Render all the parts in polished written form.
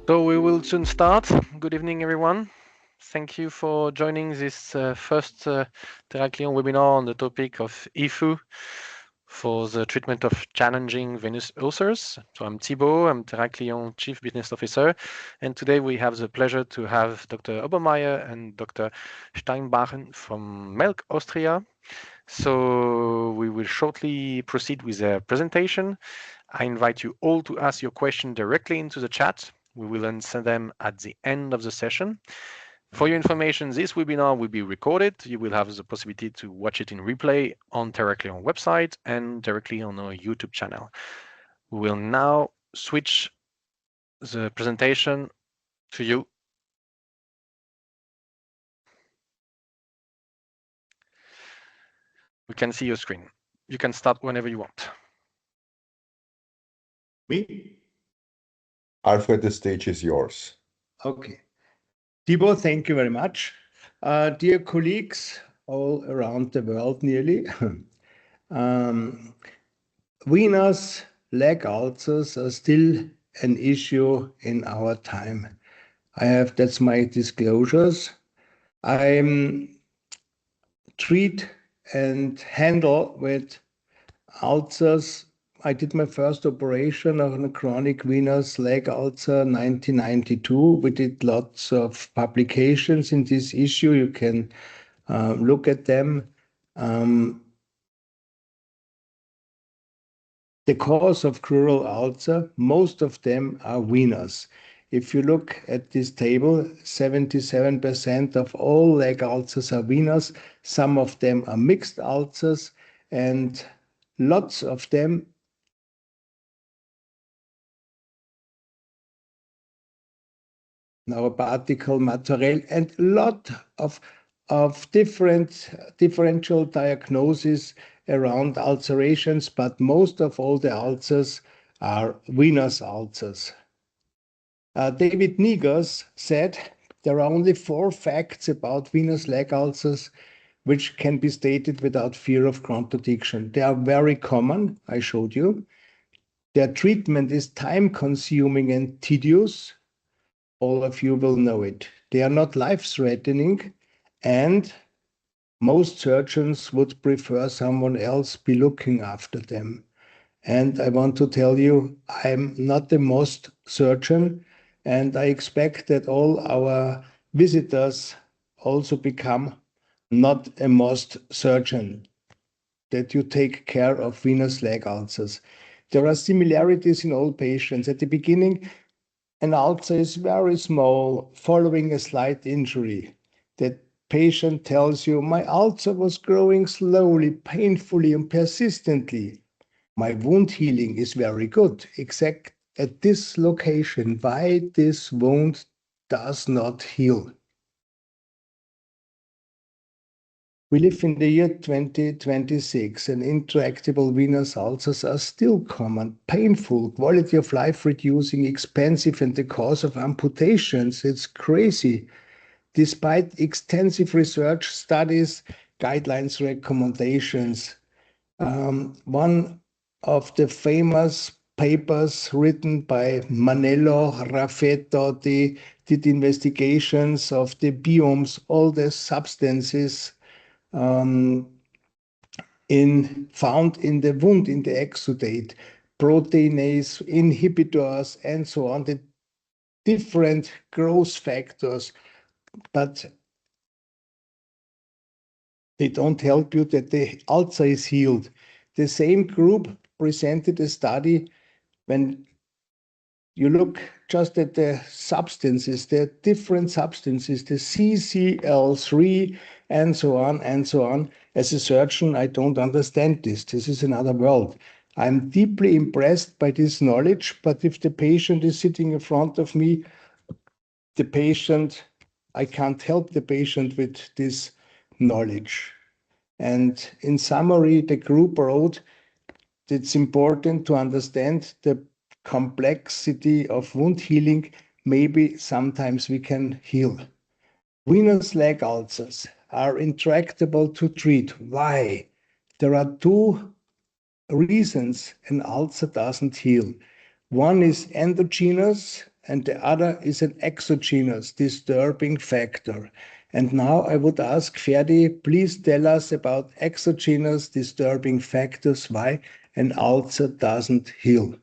So we will soon start. Good evening, everyone. Thank you for joining this first Theraclion webinar on the topic of HIFU for the treatment of challenging venous ulcers. So I'm Thibaut, I'm Theraclion Chief Business Officer, and today we have the pleasure to have Dr. Obermayer and Dr. Steinbacher from Melk, Austria. So we will shortly proceed with their presentation. I invite you all to ask your question directly into the chat. We will answer them at the end of the session. For your information, this webinar will be recorded. You will have the possibility to watch it in replay on Theraclion website and directly on our YouTube channel. We will now switch the presentation to you. We can see your screen. You can start whenever you want. Me? Alfred, the stage is yours. Okay. Thibaut, thank you very much. Dear colleagues all around the world nearly, venous leg ulcers are still an issue in our time. That's my disclosures. I treat and handle with ulcers. I did my first operation on a chronic venous leg ulcer in 1992. We did lots of publications in this issue. You can look at them. The cause of crural ulcer, most of them are venous. If you look at this table, 77% of all leg ulcers are venous. Some of them are mixed ulcers, and lots of them particle material, and lot of differential diagnoses around ulcerations, but most of all the ulcers are venous ulcers. David Negers said there are only 4 facts about venous leg ulcers which can be stated without fear of contradiction. They are very common, I showed you. Their treatment is time-consuming and tedious. All of you will know it. They are not life-threatening, and most surgeons would prefer someone else be looking after them. And I want to tell you, I'm not the most surgeon, and I expect that all our visitors also become not a most surgeon, that you take care of venous leg ulcers. There are similarities in all patients. At the beginning, an ulcer is very small, following a slight injury. The patient tells you, my ulcer was growing slowly, painfully, and persistently. My wound healing is very good, except at this location. Why this wound does not heal? We live in the year 2026, and intractable venous ulcers are still common, painful, quality of life reducing, expensive, and the cause of amputations. It's crazy. Despite extensive research, studies, guidelines, recommendations, one of the famous papers written by Manello, Raffetto, they did investigations of the biomes, all the substances found in the wound, in the exudate, proteinase inhibitors, and so on, the different growth factors, but they don't help you that the ulcer is healed. The same group presented a study when you look just at the substances, the different substances, the CCl3, and so on, and so on. As a surgeon, I don't understand this. This is another world. I'm deeply impressed by this knowledge, but if the patient is sitting in front of me, I can't help the patient with this knowledge. And in summary, the group wrote, it's important to understand the complexity of wound healing. Maybe sometimes we can heal. Venous leg ulcers are intractable to treat. Why? There are 2 reasons an ulcer doesn't heal. One is endogenous, and the other is an exogenous disturbing factor. And now I would ask Ferdi, please tell us about exogenous disturbing factors, why an ulcer doesn't heal.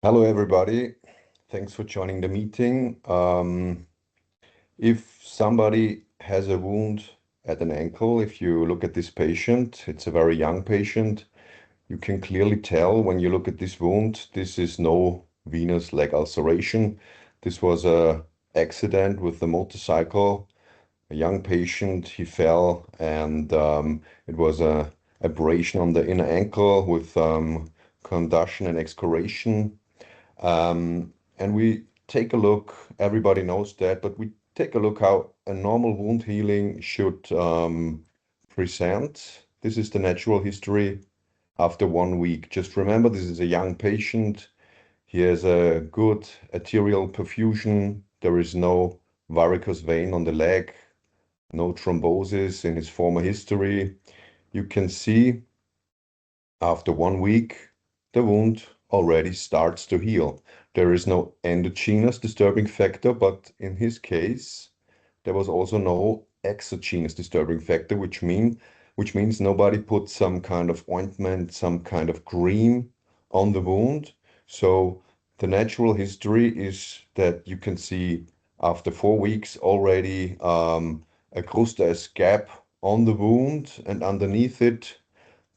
Hello, everybody. Thanks for joining the meeting. If somebody has a wound at an ankle, if you look at this patient, it's a very young patient. You can clearly tell when you look at this wound, this is no venous leg ulceration. This was a accident with the motorcycle. A young patient, he fell, and it was a abrasion on the inner ankle with contusion and excoriation. And we take a look, everybody knows that, but we take a look how a normal wound healing should present. This is the natural history after 1 week. Just remember, this is a young patient. He has a good arterial perfusion. There is no varicose vein on the leg, no thrombosis in his former history. You can see after 1 week, the wound already starts to heal. There is no endogenous disturbing factor, but in his case, there was also no exogenous disturbing factor, which means nobody put some kind of ointment, some kind of cream on the wound. So the natural history is that you can see after 4 weeks already a crustal gap on the wound, and underneath it,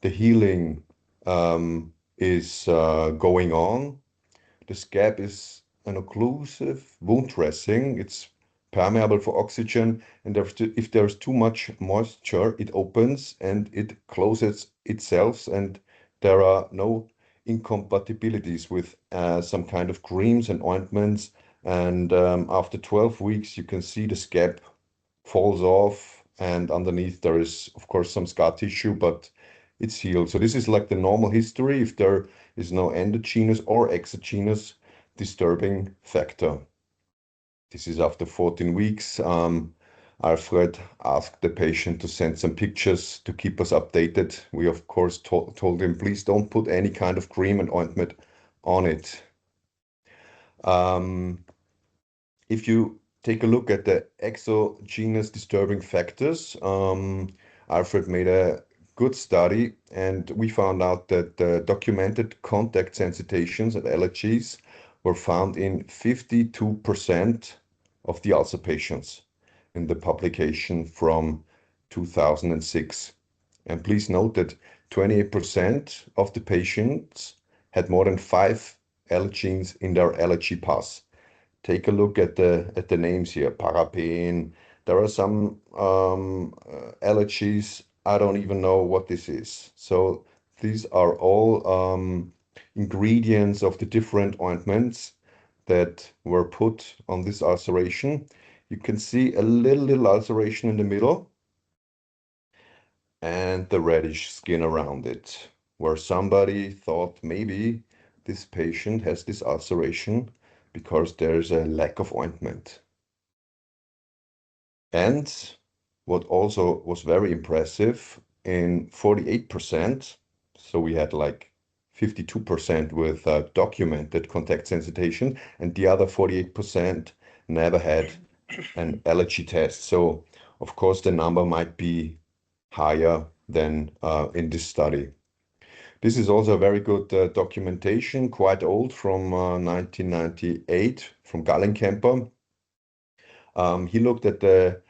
the healing is going on. The scab is an occlusive wound dressing. It's permeable for oxygen, and if there's too much moisture, it opens and it closes itself, and there are no incompatibilities with some kind of creams and ointments. And after 12 weeks, you can see the scab falls off, and underneath there is, of course, some scar tissue, but it's healed. So this is like the normal history if there is no endogenous or exogenous disturbing factor. This is after 14 weeks. Alfred asked the patient to send some pictures to keep us updated. We, of course, told him, please don't put any kind of cream and ointment on it. If you take a look at the exogenous disturbing factors, Alfred made a good study, and we found out that the documented contact sensitations and allergies were found in 52% of the ulcer patients in the publication from 2006. And please note that 28% of the patients had more than 5 allergens in their allergy pass. Take a look at the names here, paraben. There are some allergies. I don't even know what this is. So these are all ingredients of the different ointments that were put on this ulceration. You can see a little ulceration in the middle and the reddish skin around it, where somebody thought maybe this patient has this ulceration because there's a lack of ointment. And what also was very impressive, in 48%, so we had like 52% with documented contact sensitization, and the other 48% never had an allergy test. So of course the number might be higher than in this study. This is also a very good documentation, quite old, from 1998, from Gallenkemper. He looked at the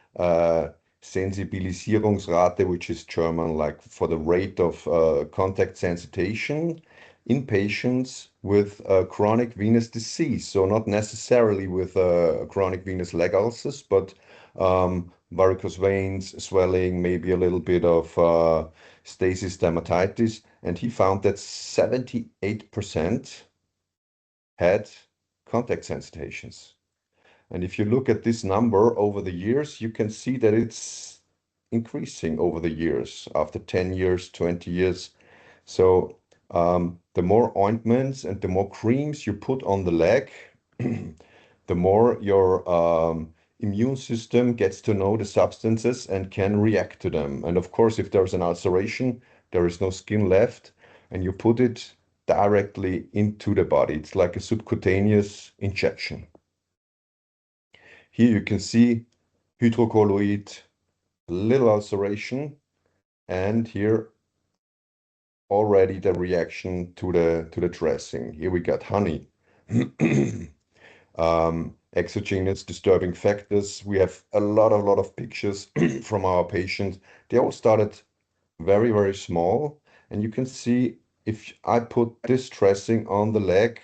Sensibilisierungsrate, which is German, like for the rate of contact sensitization in patients with chronic venous disease. So not necessarily with chronic venous leg ulcers, but varicose veins, swelling, maybe a little bit of stasis dermatitis. And he found that 78% had contact sensitations. And if you look at this number over the years, you can see that it's increasing over the years, after 10 years, 20 years. So the more ointments and the more creams you put on the leg, the more your immune system gets to know the substances and can react to them. And of course, if there's an ulceration, there is no skin left, and you put it directly into the body. It's like a subcutaneous injection. Here you can see hydrocolloid, little ulceration, and here already the reaction to the dressing. Here we got honey. Exogenous disturbing factors. We have a lot of pictures from our patients. They all started very, very small. And you can see if I put this dressing on the leg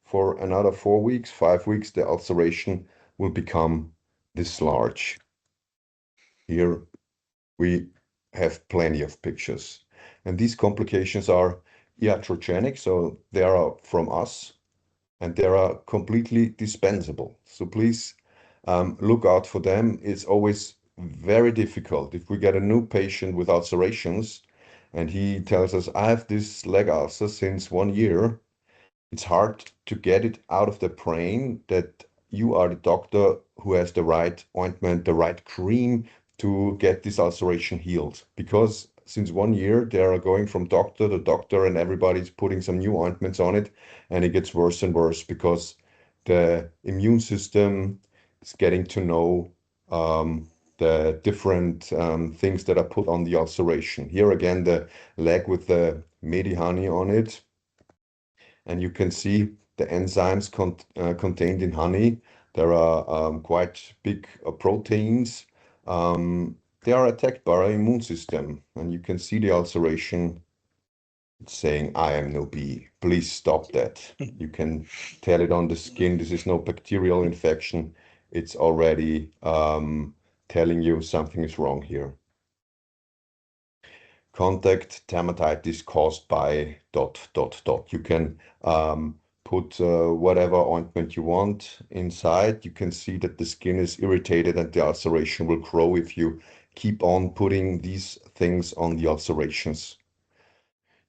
for another 4 weeks, 5 weeks, the ulceration will become this large. Here we have plenty of pictures. And these complications are iatrogenic, so they are from us, and they are completely dispensable. So please look out for them. It's always very difficult if we get a new patient with ulcerations and he tells us, I have this leg ulcer since 1 year. It's hard to get it out of the brain that you are the doctor who has the right ointment, the right cream to get this ulceration healed. Because since 1 year, they are going from doctor to doctor and everybody's putting some new ointments on it, and it gets worse and worse because the immune system is getting to know the different things that are put on the ulceration. Here again, the leg with the Medihoney on it. And you can see the enzymes contained in honey. There are quite big proteins. They are attacked by our immune system, and you can see the ulceration. It's saying, I am no bee. Please stop that. You can tell it on the skin. This is no bacterial infection. It's already telling you something is wrong here. Contact dermatitis caused by ... You can put whatever ointment you want inside. You can see that the skin is irritated and the ulceration will grow if you keep on putting these things on the ulcerations.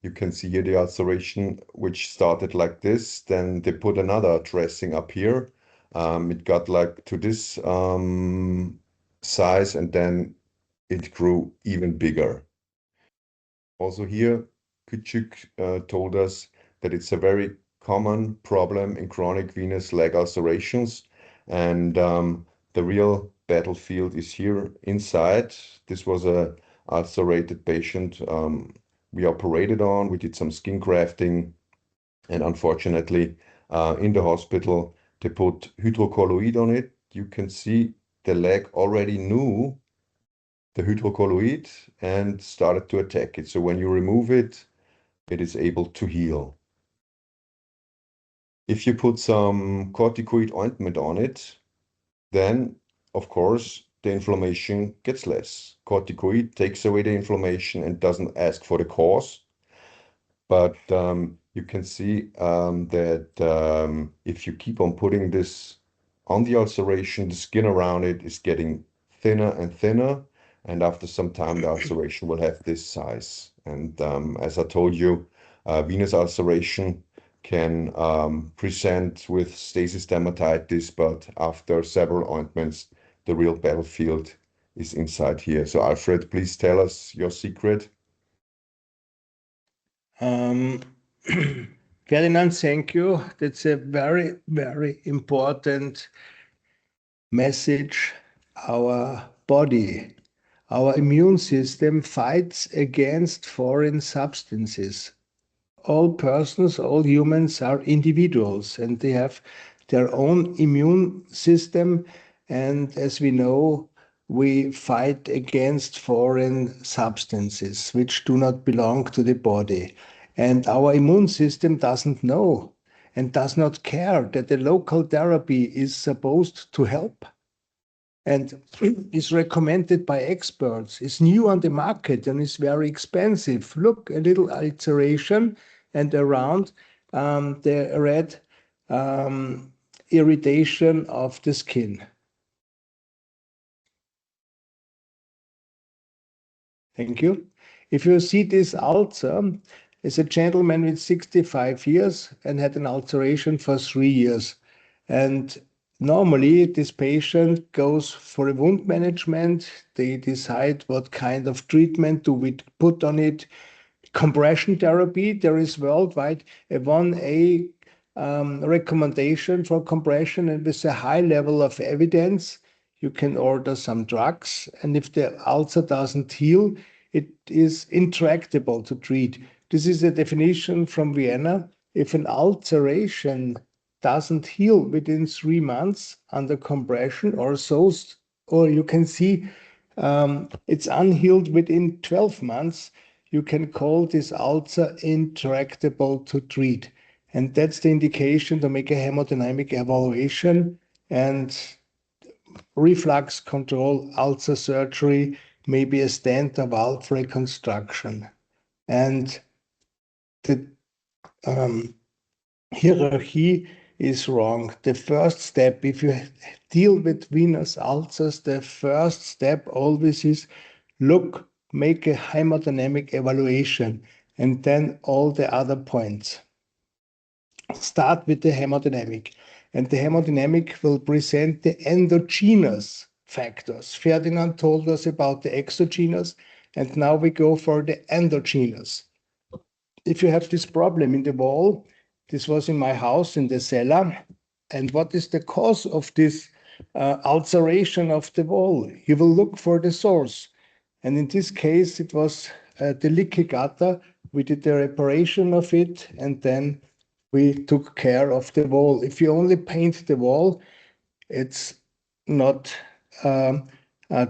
You can see here the ulceration, which started like this. Then they put another dressing up here. It got like to this size, and then it grew even bigger. Also here, Küçük told us that it's a very common problem in chronic venous leg ulcerations, and the real battlefield is here inside. This was a ulcerated patient we operated on. We did some skin grafting, and unfortunately, in the hospital, they put hydrocolloid on it. You can see the leg already knew the hydrocolloid and started to attack it. So when you remove it, it is able to heal. If you put some corticoid ointment on it, then of course the inflammation gets less. Corticoid takes away the inflammation and doesn't ask for the cause. But you can see that if you keep on putting this on the ulceration, the skin around it is getting thinner and thinner. And after some time, the ulceration will have this size. And as I told you, venous ulceration can present with stasis dermatitis, but after several ointments, the real battlefield is inside here. So Alfred, please tell us your secret. Ferdinand, thank you. That's a very, very important message. Our body, our immune system fights against foreign substances. All persons, all humans are individuals, and they have their own immune system. And as we know, we fight against foreign substances which do not belong to the body. And our immune system doesn't know and does not care that the local therapy is supposed to help and is recommended by experts, is new on the market and is very expensive. Look, a little ulceration and around the red irritation of the skin. Thank you. If you see this ulcer, it's a gentleman with 65 years and had an ulceration for 3 years. And normally this patient goes for a wound management. They decide what kind of treatment do we put on it. Compression therapy, there is worldwide a 1A recommendation for compression, and with a high level of evidence, you can order some drugs. And if the ulcer doesn't heal, it is intractable to treat. This is a definition from Vienna. If an ulceration doesn't heal within 3 months under compression, or you can see it's unhealed within 12 months, you can call this ulcer intractable to treat. And that's the indication to make a hemodynamic evaluation, and reflux control ulcer surgery may be a stental valve reconstruction. And the hierarchy is wrong. The first step, if you deal with venous ulcers, the first step always is look, make a hemodynamic evaluation, and then all the other points. Start with the hemodynamic, and the hemodynamic will present the endogenous factors. Ferdinand told us about the exogenous, and now we go for the endogenous. If you have this problem in the wall, this was in my house in the cellar, and what is the cause of this ulceration of the wall? You will look for the source, and in this case it was the leaky gutter. We did the reparation of it, and then we took care of the wall. If you only paint the wall, it's not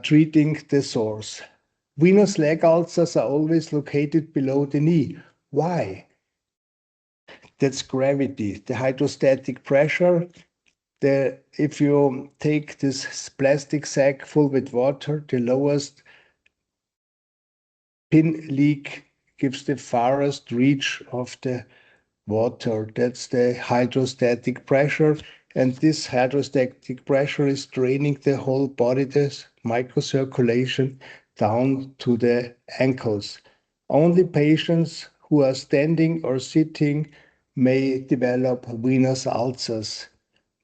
treating the source. Venous leg ulcers are always located below the knee. Why? That's gravity, the hydrostatic pressure. If you take this plastic sack full with water, the lowest pin leak gives the farthest reach of the water. That's the hydrostatic pressure. And this hydrostatic pressure is draining the whole body, this microcirculation, down to the ankles. Only patients who are standing or sitting may develop venous ulcers.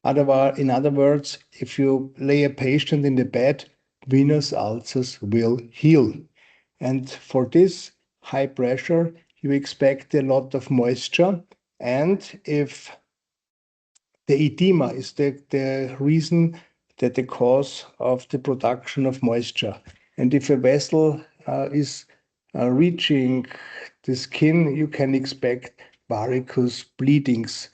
In other words, if you lay a patient in the bed, venous ulcers will heal. And for this high pressure, you expect a lot of moisture. And if the edema is the reason, that the cause of the production of moisture. And if a vessel is reaching the skin, you can expect varicose bleedings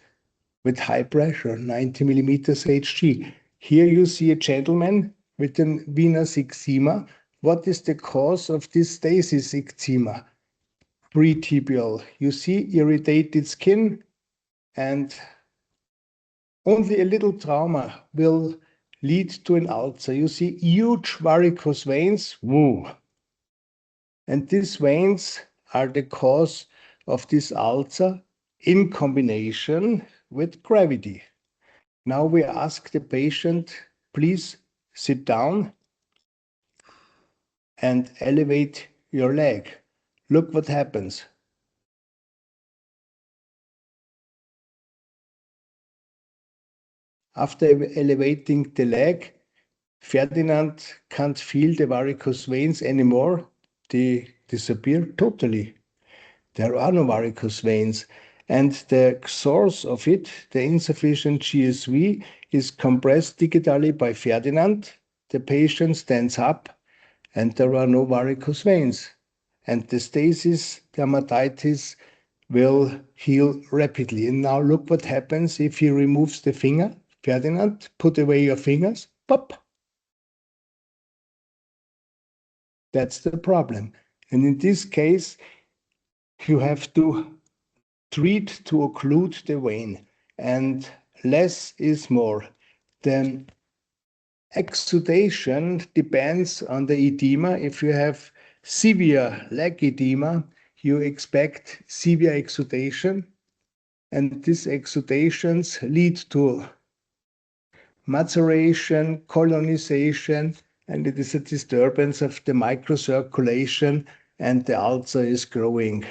with high pressure, 90 millimeters Hg. Here you see a gentleman with a venous eczema. What is the cause of this stasis eczema? Pretibial. You see irritated skin, and only a little trauma will lead to an ulcer. You see huge varicose veins. Woo. And these veins are the cause of this ulcer in combination with gravity. Now we ask the patient, please sit down and elevate your leg. Look what happens. After elevating the leg, Ferdinand can't feel the varicose veins anymore. They disappear totally. There are no varicose veins. And the source of it, the insufficient GSV, is compressed digitally by Ferdinand. The patient stands up, and there are no varicose veins. And the stasis dermatitis will heal rapidly. And now look what happens if he removes the finger. Ferdinand, put away your fingers. Pop. That's the problem. And in this case, you have to treat to occlude the vein, and less is more. The exudation depends on the edema. If you have severe leg edema, you expect severe exudation, and these exudations lead to maceration, colonization, and it is a disturbance of the microcirculation, and the ulcer is growing.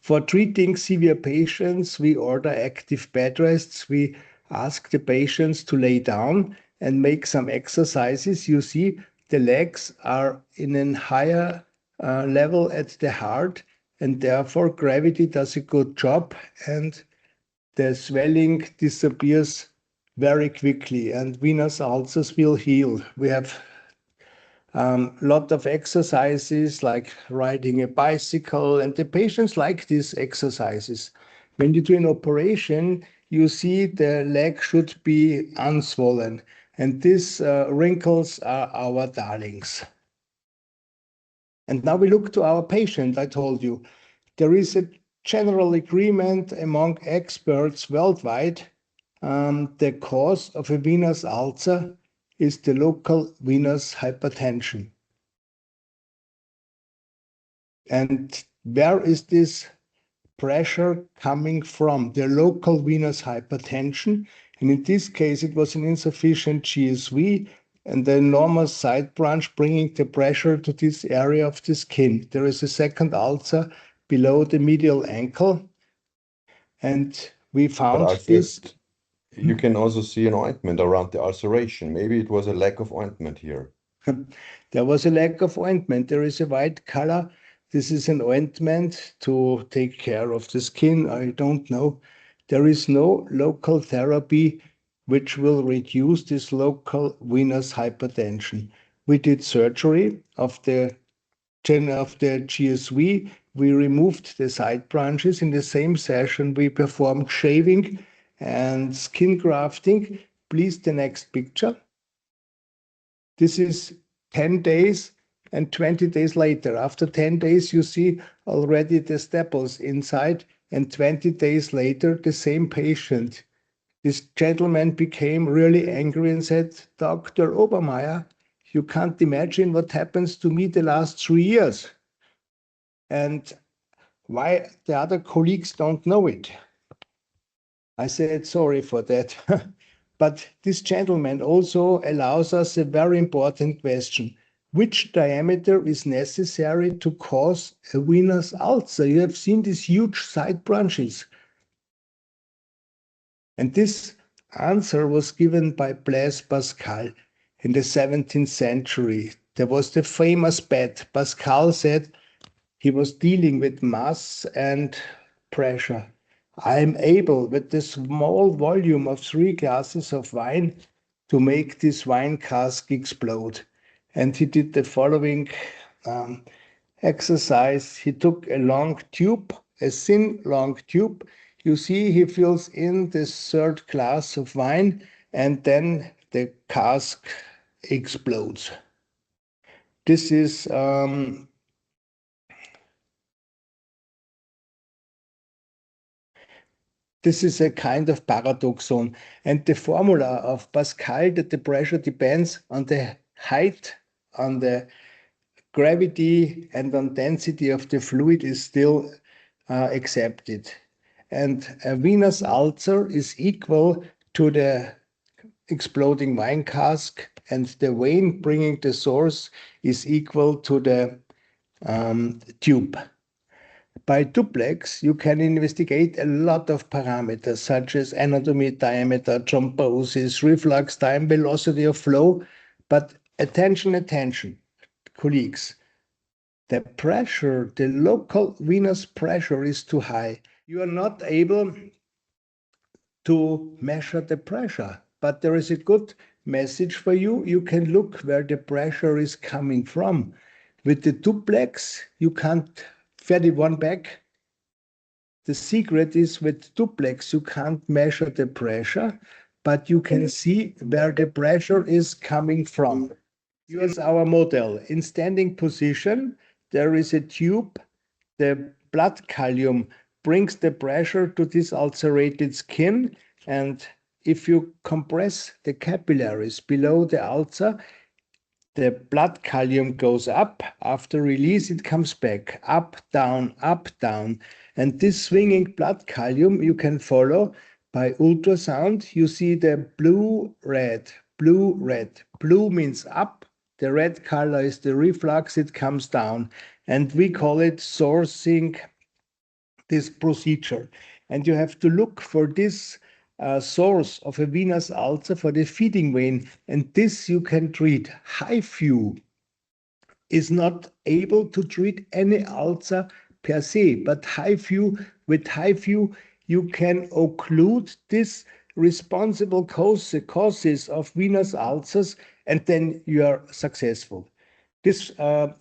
For treating severe patients, we order active bed rests. We ask the patients to lay down and make some exercises. You see, the legs are in a higher level at the heart, and therefore gravity does a good job, and the swelling disappears very quickly, and venous ulcers will heal. We have lot of exercises like riding a bicycle, and the patients like these exercises. When you do an operation, you see the leg should be unswollen, and these wrinkles are our darlings. And now we look to our patient. I told you there is a general agreement among experts worldwide. The cause of a venous ulcer is the local venous hypertension. And where is this pressure coming from? The local venous hypertension. And in this case, it was an insufficient GSV and the enormous side branch bringing the pressure to this area of the skin. There is a second ulcer below the medial ankle. And we found But this. you can also see an ointment around the ulceration. Maybe it was a lack of ointment here. There was a lack of ointment. There is a white color. This is an ointment to take care of the skin. I don't know. There is no local therapy which will reduce this local venous hypertension. We did surgery of the GSV. We removed the side branches. In the same session, we performed shaving and skin grafting. Please, the next picture. This is 10 days and 20 days later. After 10 days, you see already the staples inside, and 20 days later, the same patient. This gentleman became really angry and said, "Dr. Obermayer, you can't imagine what happens to me the last 3 years. And why the other colleagues don't know it." I said, "Sorry for that." But this gentleman also allows us a very important question. Which diameter is necessary to cause a venous ulcer? You have seen these huge side branches. And this answer was given by Blaise Pascal in the 17th century. There was the famous bet. Pascal said he was dealing with mass and pressure. I am able, with the small volume of 3 glasses of wine, to make this wine cask explode. And he did the following exercise. He took a long tube, a thin long tube. You see, he fills in this third glass of wine, and then the cask explodes. This is This is a kind of paradoxon, and the formula of Pascal that the pressure depends on the height, on the gravity, and on density of the fluid is still accepted. And a venous ulcer is equal to the exploding wine cask, and the vein bringing the source is equal to the tube. By duplex, you can investigate a lot of parameters such as anatomy, diameter, thrombosis, reflux time, velocity of flow. But attention, colleagues. The pressure, the local venous pressure is too high. You are not able to measure the pressure, but there is a good message for you. You can look where the pressure is coming from. With the duplex, you can't fed it one back. The secret is with duplex, you can't measure the pressure, but you can see where the pressure is coming from. Here's our model. In standing position, there is a tube. The blood column brings the pressure to this ulcerated skin, and if you compress the capillaries below the ulcer, the blood column goes up. After release, it comes back, up, down, and this swinging blood column you can follow by ultrasound. You see the blue, red, blue, red. Blue means up, the red color is the reflux, it comes down, and we call it sourcing this procedure. And you have to look for this source of a venous ulcer for the feeding vein, and this you can treat. HIFU is not able to treat any ulcer per se, but with HIFU, you can occlude this responsible causes of venous ulcers, and then you are successful. This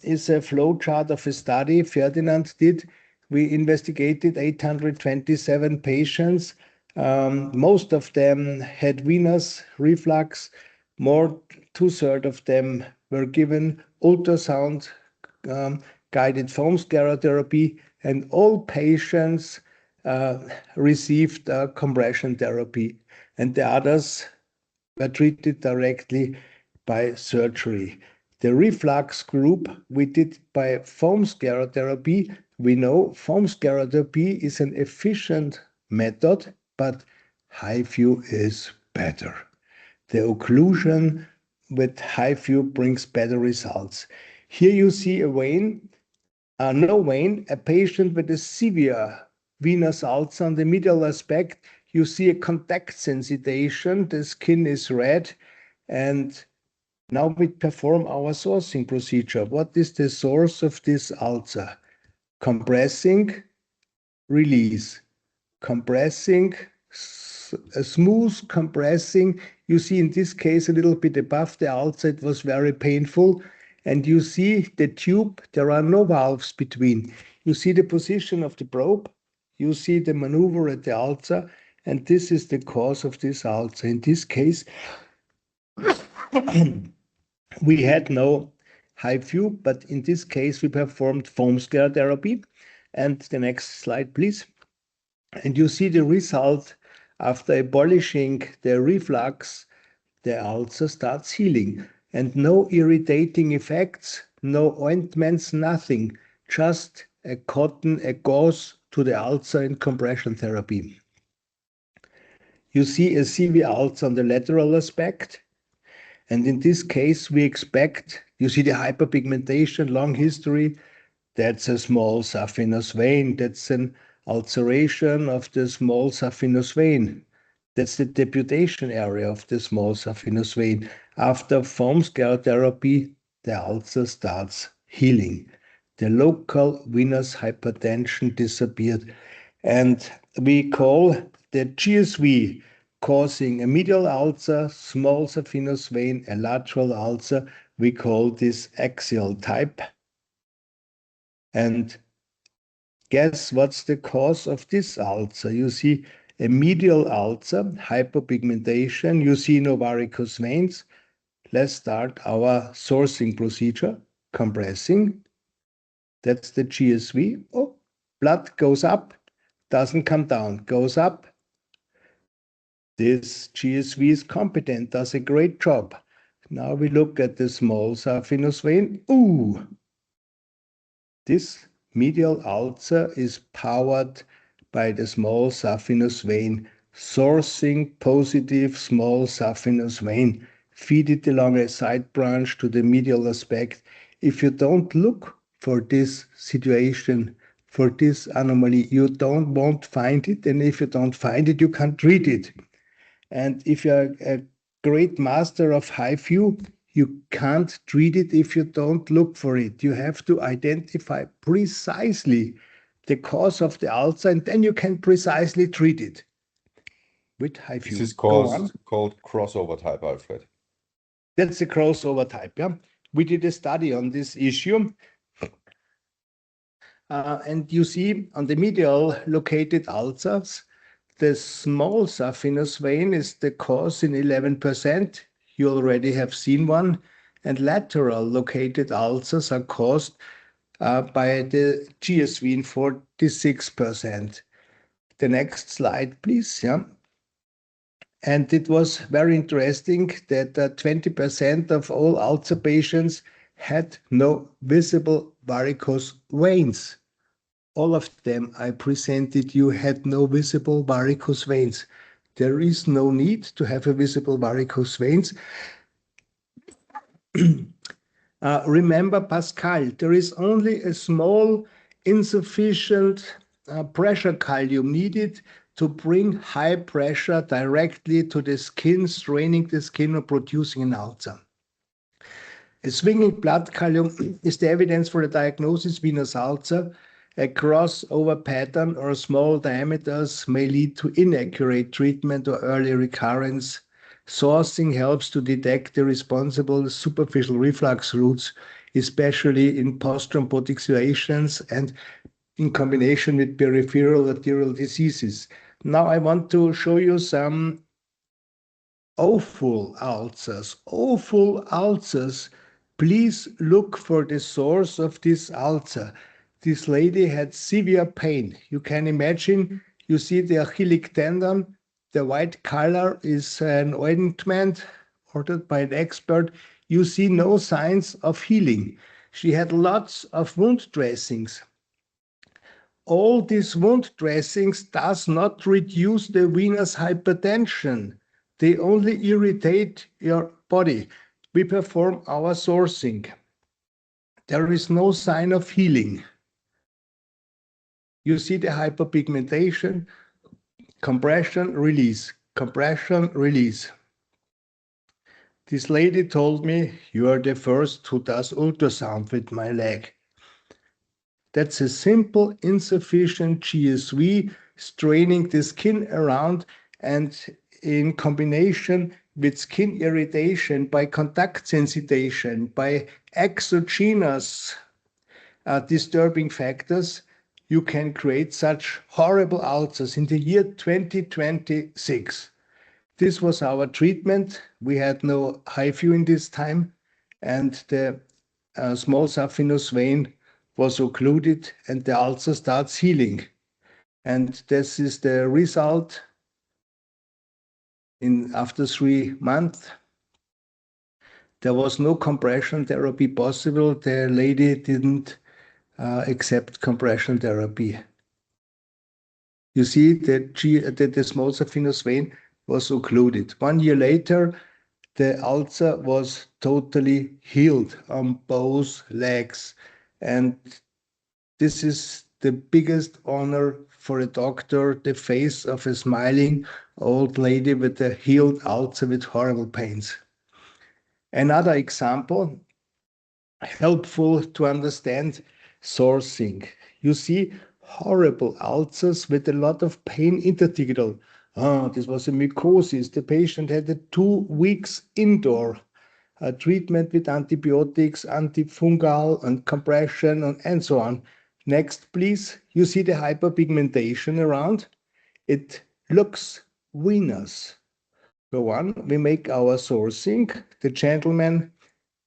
is a flow chart of a study Ferdinand did. We investigated 827 patients. Most of them had venous reflux. More, 2/3 of them were given ultrasound guided foam sclerotherapy, and all patients received compression therapy, and the others were treated directly by surgery. The reflux group we did by foam sclerotherapy. We know foam sclerotherapy is an efficient method, but HIFU is better. The occlusion with HIFU brings better results. Here you see a vein, a patient with a severe venous ulcer on the medial aspect. You see a contact sensitization, the skin is red, and now we perform our sourcing procedure. What is the source of this ulcer? Compressing, release, compressing, a smooth compressing. You see in this case a little bit above the ulcer, it was very painful. And you see the tube, there are no valves between. You see the position of the probe, you see the maneuver at the ulcer, and this is the cause of this ulcer. In this case, we had no HIFU, but in this case, we performed foam sclerotherapy. And the next slide, please. And you see the result after abolishing the reflux, the ulcer starts healing, and no irritating effects, no ointments, nothing, just a gauze to the ulcer in compression therapy. You see a severe ulcer on the lateral aspect, and in this case we expect, you see the hyperpigmentation, long history, that's a small saphenous vein, that's an ulceration of the small saphenous vein. That's the deputation area of the small saphenous vein. After foam sclerotherapy, the ulcer starts healing. The local venous hypertension disappeared. And we call the GSV causing a medial ulcer, small saphenous vein, a lateral ulcer. We call this axial type. And guess what's the cause of this ulcer? You see a medial ulcer, hyperpigmentation. You see no varicose veins. Let's start our sourcing procedure, compressing. That's the GSV. Oh, blood goes up, doesn't come down, goes up. This GSV is competent, does a great job. Now we look at the small saphenous vein. Ooh, this medial ulcer is powered by the small saphenous vein, sourcing positive small saphenous vein. Feed it along a side branch to the medial aspect. If you don't look for this situation, for this anomaly, you won't find it. And if you don't find it, you can't treat it. And if you're a great master of HIFU, you can't treat it if you don't look for it. You have to identify precisely the cause of the ulcer, and then you can precisely treat it with HIFU. This is called crossover type, Alfred. That's the crossover type, yeah. We did a study on this issue. And you see on the medial located ulcers, the small saphenous vein is the cause in 11%. You already have seen one. And lateral located ulcers are caused by the GSV in 46%. The next slide, please. Yeah. And it was very interesting that 20% of all ulcer patients had no visible varicose veins. All of them I presented you had no visible varicose veins. There is no need to have a visible varicose veins. Remember Pascal, there is only a small insufficient pressure calcium needed to bring high pressure directly to the skin, straining the skin or producing an ulcer. A swinging blood column is the evidence for the diagnosis venous ulcer. A crossover pattern or small diameters may lead to inaccurate treatment or early recurrence. Sourcing helps to detect the responsible superficial reflux routes, especially in post-thrombotic situations and in combination with peripheral arterial diseases. Now I want to show you some awful ulcers. Awful ulcers. Please look for the source of this ulcer. This lady had severe pain. You can imagine, you see the Achillic tendon. The white color is an ointment ordered by an expert. You see no signs of healing. She had lots of wound dressings. All these wound dressings does not reduce the venous hypertension. They only irritate your body. We perform our sourcing. There is no sign of healing. You see the hyperpigmentation, compression, release, compression, release. This lady told me, you are the first who does ultrasound with my leg. That's a simple insufficient GSV straining the skin around, and in combination with skin irritation by contact sensitization, by exogenous disturbing factors, you can create such horrible ulcers in the year 2026. This was our treatment. We had no HIFU in this time, and the small saphenous vein was occluded and the ulcer starts healing. And this is the result after 3 months. There was no compression therapy possible. The lady didn't accept compression therapy. You see that the small saphenous vein was occluded. 1 year later, the ulcer was totally healed on both legs. And this is the biggest honor for a doctor, the face of a smiling old lady with a healed ulcer with horrible pains. Another example, helpful to understand sourcing. You see horrible ulcers with a lot of pain interdigital. This was a mycosis. The patient had a 2 weeks indoor treatment with antibiotics, antifungal, and compression, and so on. Next, please. You see the hyperpigmentation around. It looks venous. Go on. We make our sourcing. The gentleman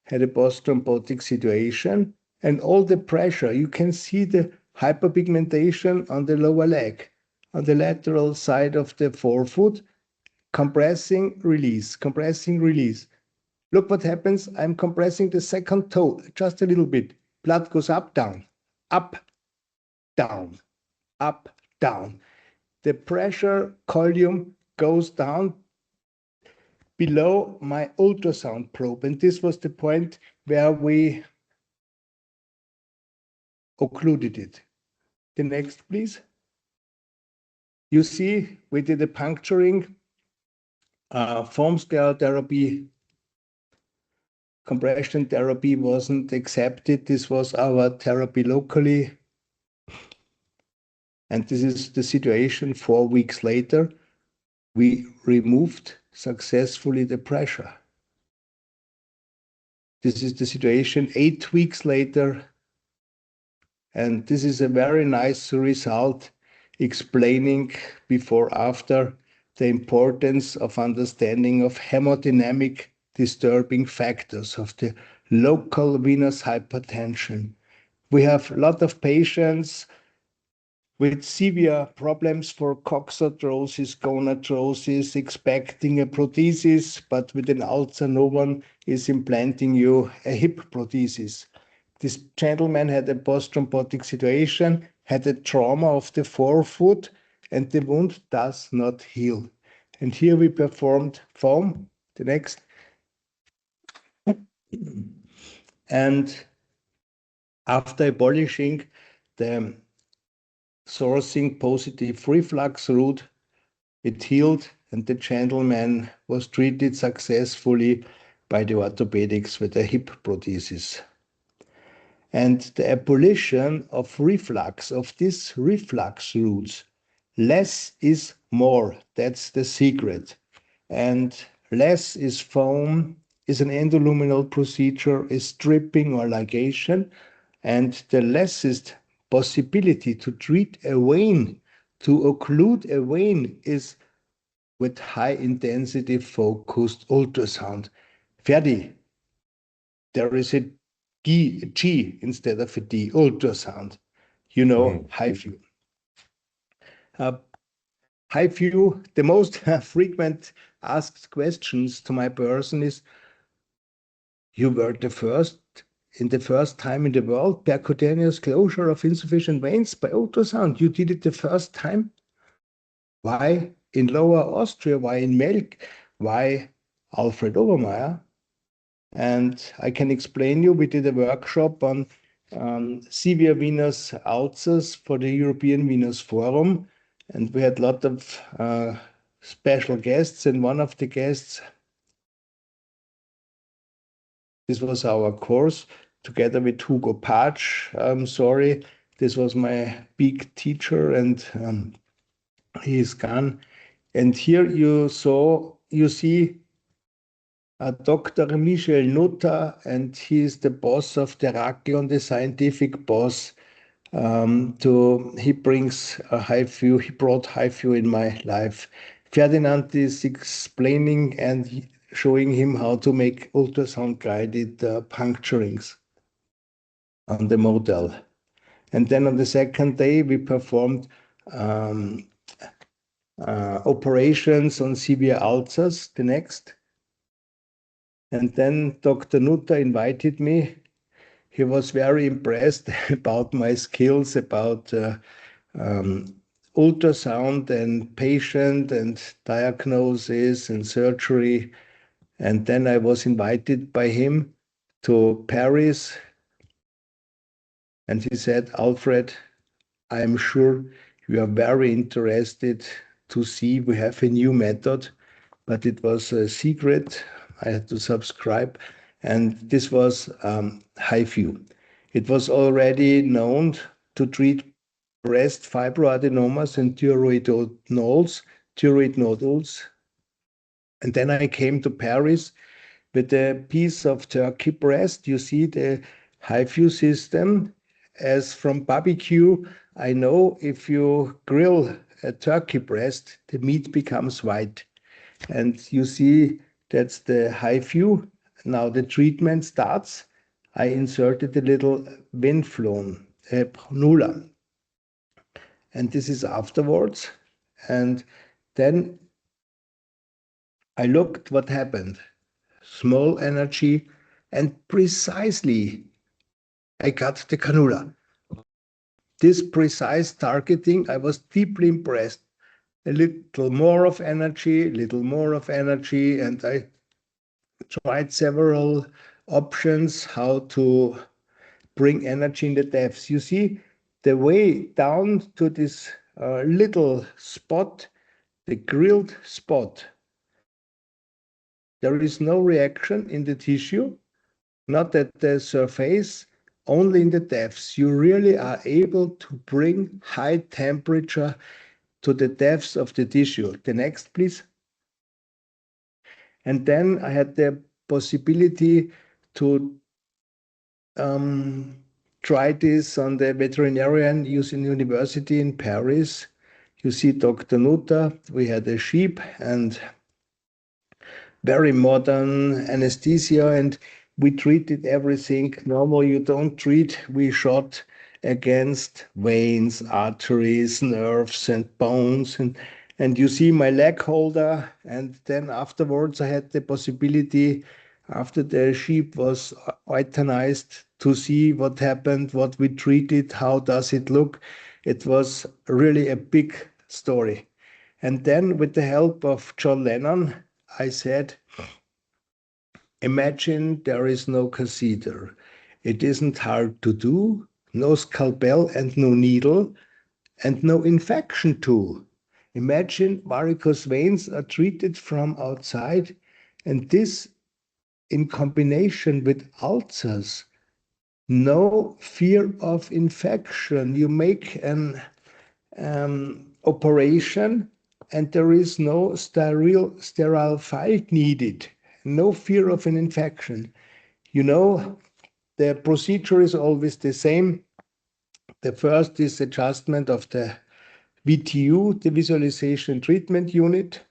had a post-thrombotic situation, and all the pressure. You can see the hyperpigmentation on the lower leg, on the lateral side of the forefoot. Compressing, release, compressing, release. Look what happens. I'm compressing the second toe just a little bit. Blood goes up, down, up, down, up, down. The pressure column goes down below my ultrasound probe. And this was the point where we occluded it. The next, please. You see, we did a puncturing, foam sclerotherapy. Compression therapy wasn't accepted. This was our therapy locally. And this is the situation 4 weeks later. We removed successfully the pressure. This is the situation 8 weeks later. And this is a very nice result explaining before after the importance of understanding of hemodynamic disturbing factors of the local venous hypertension. We have a lot of patients with severe problems for coxarthrosis, gonarthrosis, expecting a prosthesis, but with an ulcer, no one is implanting you a hip prosthesis. This gentleman had a post-thrombotic situation, had a trauma of the forefoot, and the wound does not heal. And here we performed foam. The next. And after abolishing the sourcing positive reflux route, It healed, and the gentleman was treated successfully by the orthopedics with a hip prosthesis. And the abolition of reflux, of these reflux routes, less is more. That's the secret. And less is foam, is an endoluminal procedure, is stripping or ligation. And the lessest possibility to treat a vein, to occlude a vein, is with high intensity focused ultrasound. Ferdi, there is a G instead of a D, ultrasound. You know, HIFU. HIFU, the most frequent asked questions to my person is, you were the first time in the world, percutaneous closure of insufficient veins by ultrasound. You did it the first time. Why in Lower Austria? Why in Melk? Why Alfred Obermayer? And I can explain you, we did a workshop on severe venous ulcers for the European Venous Forum, and we had a lot of special guests, and one of the guests, this was our course, together with Hugo Patsch. I'm sorry, this was my big teacher, and he is gone. And here you see Dr. Michel Nutter, and he is the boss of Theraclion, the scientific boss. He brings a HIFU, he brought HIFU in my life. Ferdinand is explaining and showing him how to make ultrasound-guided puncturings on the model. And then on the second day, we performed operations on severe ulcers, the next. And then Dr. Nutter invited me. He was very impressed about my skills, about ultrasound and patient and diagnosis and surgery. And then I was invited by him to Paris. And he said, Alfred, I am sure you are very interested to see, we have a new method, but it was a secret. I had to subscribe. And this was HIFU. It was already known to treat breast fibroadenomas and thyroid nodules. And then I came to Paris with a piece of turkey breast. You see the HIFU system. As from barbecue, I know if you grill a turkey breast, the meat becomes white. And you see that's the HIFU. Now the treatment starts. I inserted a little Venflon, a pronula. And this is afterwards. And then I looked what happened. Small energy, and precisely I got the cannula. This precise targeting, I was deeply impressed. A little more of energy, and I tried several options how to bring energy in the depths. You see, the way down to this little spot, the grilled spot, there is no reaction in the tissue, not at the surface, only in the depths. You really are able to bring high temperature to the depths of the tissue. The next, please. And then I had the possibility to try this on the veterinarian university in Paris. You see Dr. Nutter, we had a sheep and very modern anesthesia, and we treated everything. Normal, you don't treat. We shot against veins, arteries, nerves, and bones. And you see my leg holder. And then afterwards, I had the possibility, after the sheep was euthanized, to see what happened, what we treated, how does it look. It was really a big story. And then with the help of John Lennon, I said, imagine there is no catheter. It isn't hard to do, no scalpel and no needle, and no infection tool. Imagine varicose veins are treated from outside, and this in combination with ulcers, no fear of infection. You make an operation and there is no sterile file needed, no fear of an infection. You know, the procedure is always the same. The first is adjustment of the VTU, the visualization treatment unit.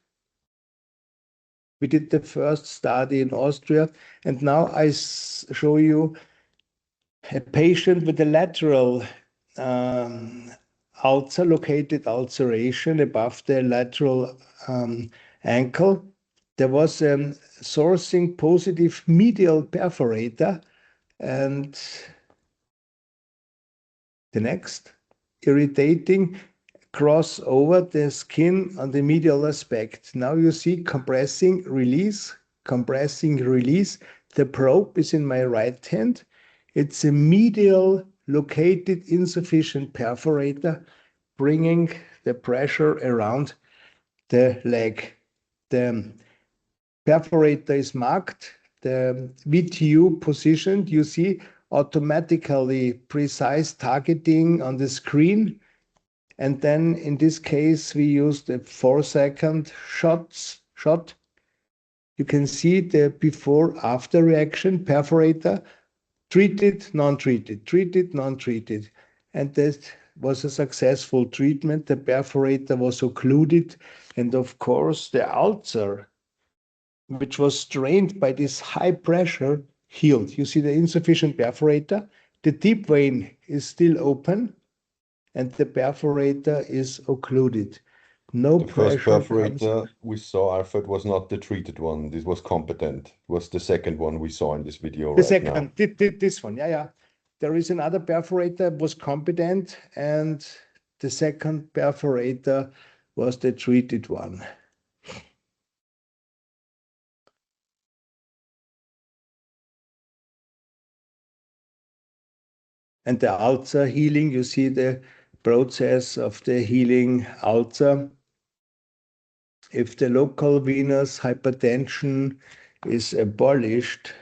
We did the first study in Austria, and now I show you a patient with a lateral ulcer, located ulceration above the lateral ankle. There was a sourcing positive medial perforator, and the next, irritating cross over the skin on the medial aspect. Now you see compressing, release, compressing, release. The probe is in my right hand. It's a medial located insufficient perforator bringing the pressure around the leg. The perforator is marked, the VTU positioned. You see automatically precise targeting on the screen. And then in this case, we used a 4-second shot. You can see the before-after reaction, perforator, treated, non-treated, treated, non-treated. And that was a successful treatment. The perforator was occluded. And of course, the ulcer, which was strained by this high pressure, healed. You see the insufficient perforator. The deep vein is still open, and the perforator is occluded. No The first pressure comes. perforator we saw, Alfred, was not the treated one. This was competent. It was the second one we saw in this video The right now. second, this one, yeah. There is another perforator was competent, and the second perforator was the treated one. And the ulcer healing, you see the process of the healing ulcer. If the local venous hypertension is abolished,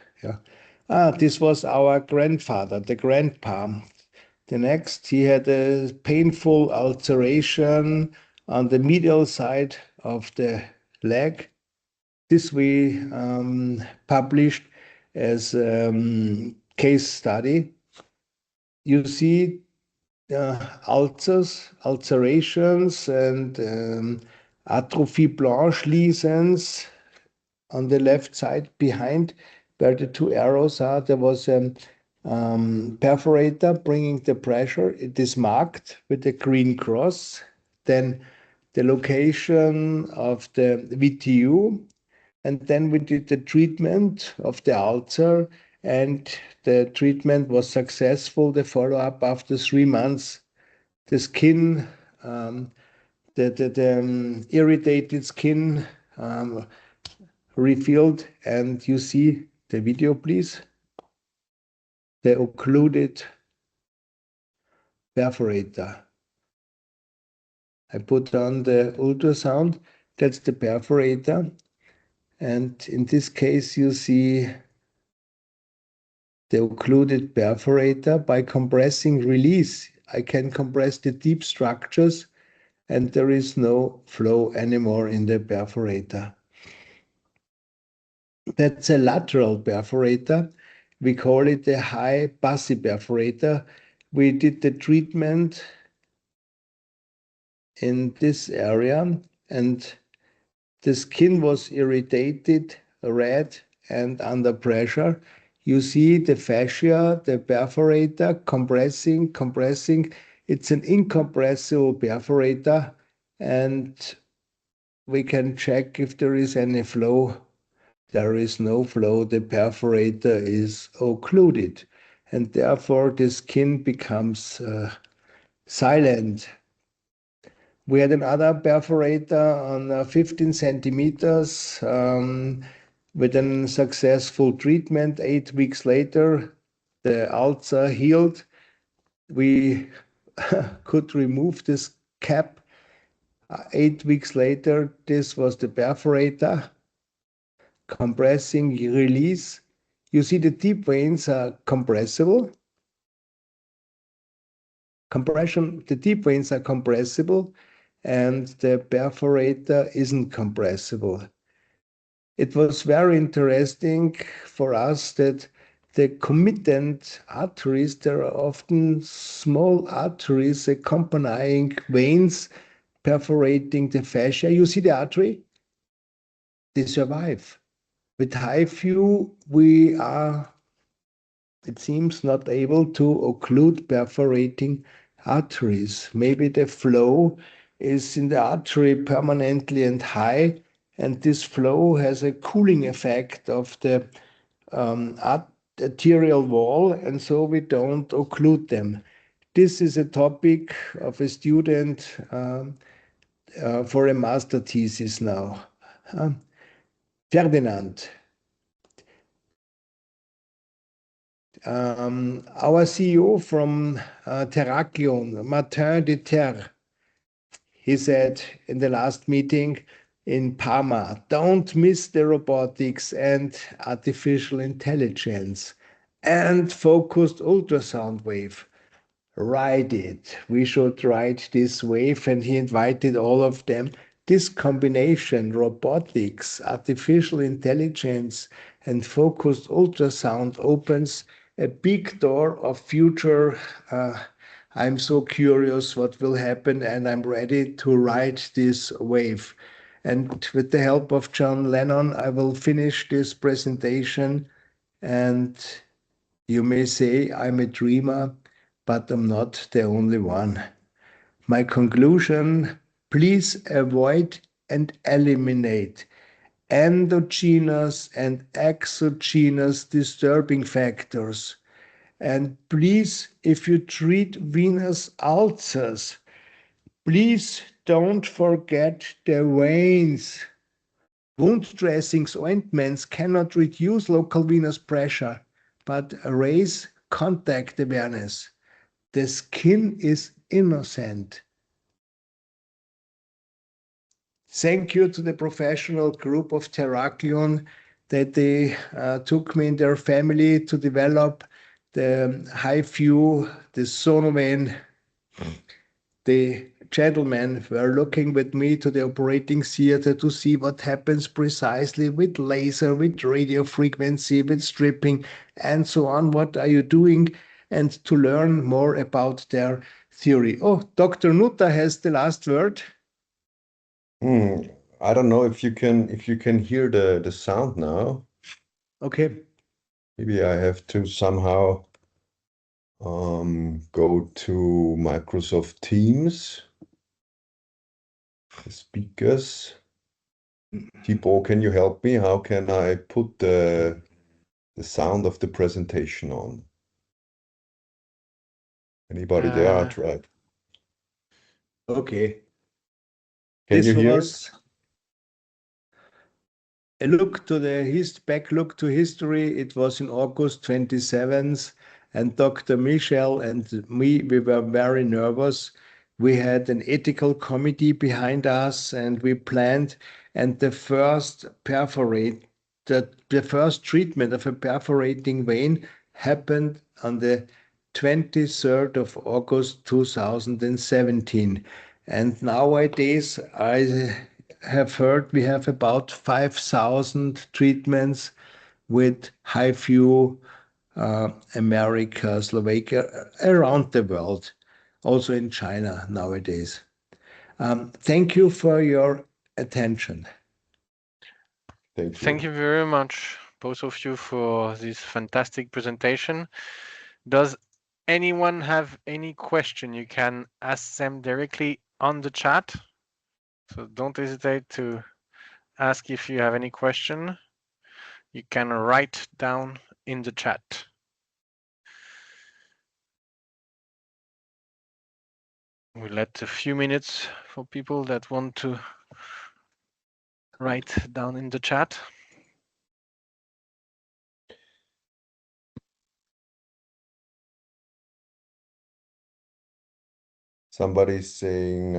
this was our grandfather, the grandpa. The next, he had a painful ulceration on the medial side of the leg. This we published as case study. You see ulcers, ulcerations, and atrophy blanche lesions on the left side behind where the two arrows are. There was a perforator bringing the pressure. It is marked with a green cross. Then the location of the VTU. And then we did the treatment of the ulcer, and the treatment was successful. The follow-up after 3 months, the skin, the irritated skin refilled, and you see the video, please. The occluded perforator. I put on the ultrasound. That's the perforator. And in this case, you see the occluded perforator. By compressing release, I can compress the deep structures, and there is no flow anymore in the perforator. That's a lateral perforator. We call it a high passy perforator. We did the treatment in this area, and the skin was irritated, red, and under pressure. You see the fascia, the perforator compressing. It's an incompressible perforator, and we can check if there is any flow. There is no flow. The perforator is occluded, and therefore the skin becomes silent. We had another perforator on 15 centimeters with a successful treatment. 8 weeks later, the ulcer healed. We could remove this cap 8 weeks later, this was the perforator, compressing, release. You see the deep veins are compressible. The deep veins are compressible, and the perforator isn't compressible. It was very interesting for us that the committant arteries, there are often small arteries accompanying veins perforating the fascia. You see the artery? They survive. With HIFU, we are, it seems, not able to occlude perforating arteries. Maybe the flow is in the artery permanently and high, and this flow has a cooling effect of the arterial wall, and so we don't occlude them. This is a topic of a student for a master thesis now. Ferdinand, our CEO from Theraclion, Martin de Terre, he said in the last meeting in Parma, don't miss the robotics and artificial intelligence and focused ultrasound wave. Ride it. We should ride this wave. And he invited all of them. This combination, robotics, artificial intelligence, and focused ultrasound opens a big door of future. I'm so curious what will happen, and I'm ready to ride this wave. And with the help of John Lennon, I will finish this presentation. And you may say I'm a dreamer, but I'm not the only one. My conclusion, please avoid and eliminate endogenous and exogenous disturbing factors. And please, if you treat venous ulcers, please don't forget the veins. Wound dressings, ointments cannot reduce local venous pressure, but raise contact awareness. The skin is innocent. Thank you to the professional group of Theraclion that they took me in their family to develop the HIFU, the Sonovein. The gentlemen were looking with me to the operating theater to see what happens precisely with laser, with radio frequency, with stripping, and so on. What are you doing? And to learn more about their theory. Oh, Dr. Nutter has the last word. I don't know if you can hear the sound now. Okay. Maybe I have to somehow go to Microsoft Teams. The speakers. Tipo, can you help me? How can I put the sound of the presentation on? Anybody there? I'll try. Okay. Can you hear? Was a look to the back look to history. It was in August 27th, and Dr. Michel and me, we were very nervous. We had an ethical committee behind us, and we planned. And the first treatment of a perforating vein happened on the 23rd of August 2017. And nowadays, I have heard we have about 5,000 treatments with HIFU, America, Slovakia, around the world, also in China nowadays. Thank you for your attention. Thank you. Thank you very much, both of you, for this fantastic presentation. Does anyone have any question? You can ask them directly on the chat. So don't hesitate to ask if you have any question. You can write down in the chat. We'll let a few minutes for people that want to write down in the chat. Somebody's saying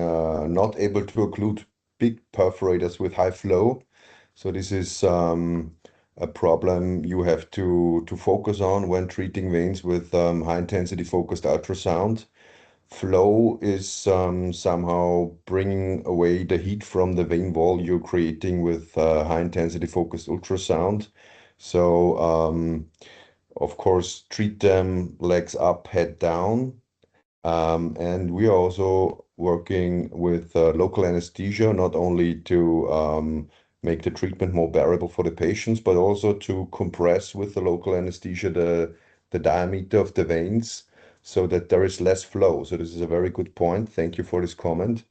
not able to occlude big perforators with high flow. So this is a problem you have to focus on when treating veins with high intensity focused ultrasound. Flow is somehow bringing away the heat from the vein wall you're creating with high intensity focused ultrasound. So of course treat them legs up, head down. And we are also working with local anesthesia, not only to make the treatment more bearable for the patients, but also to compress with the local anesthesia the diameter of the veins so that there is less flow. So this is a very good point. Thank you for this comment.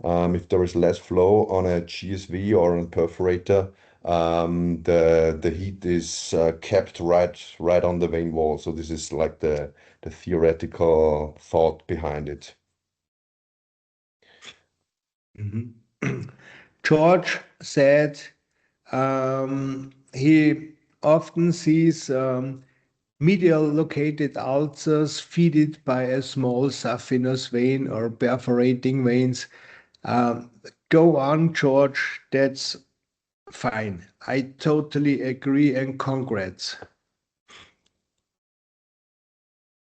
If there is less flow on a GSV or on a perforator, the heat is kept right on the vein wall. So this is like the theoretical thought behind it. George said he often sees medial located ulcers fed by a small saphenous vein or perforating veins. Go on, George. That's fine. I totally agree and congrats.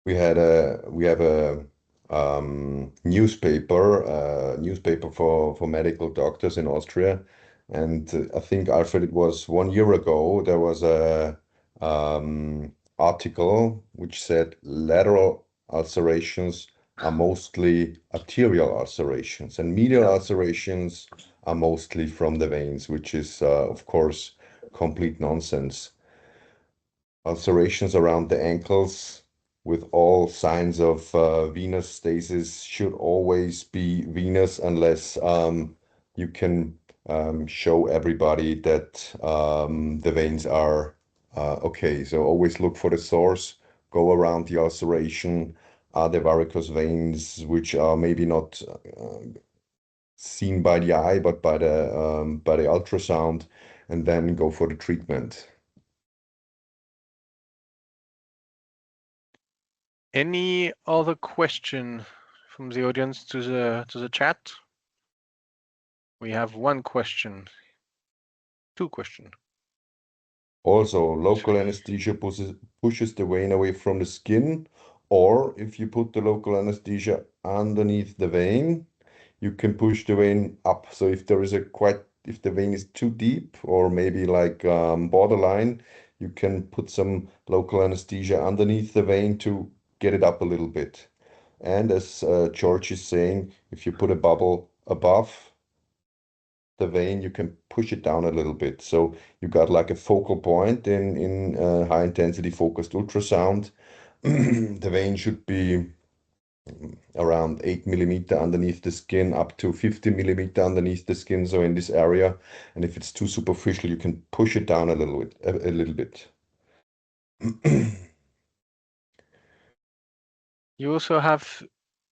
We have a newspaper for medical doctors in Austria, and I think, Alfred, it was 1 year ago, there was a article which said lateral ulcerations are mostly arterial ulcerations and medial ulcerations are mostly from the veins, which is of course complete nonsense. Ulcerations around the ankles with all signs of venous stasis should always be venous unless you can show everybody that the veins are okay. So always look for the source, go around the ulceration. Are there varicose veins which are maybe not seen by the eye but by the ultrasound, and then go for the treatment. Any other question from the audience to the chat? We have one question, two questions. Also, local anesthesia pushes the vein away from the skin, or if you put the local anesthesia underneath the vein, you can push the vein up. So if there is if the vein is too deep or maybe like borderline, you can put some local anesthesia underneath the vein to get it up a little bit. And as George is saying, if you put a bubble above the vein, you can push it down a little bit. So you got like a focal point in high intensity focused ultrasound. The vein should be around 8 millimeter underneath the skin, up to 50 millimeter underneath the skin. So in this area, and if it's too superficial, you can push it down a little bit. A little bit. You also have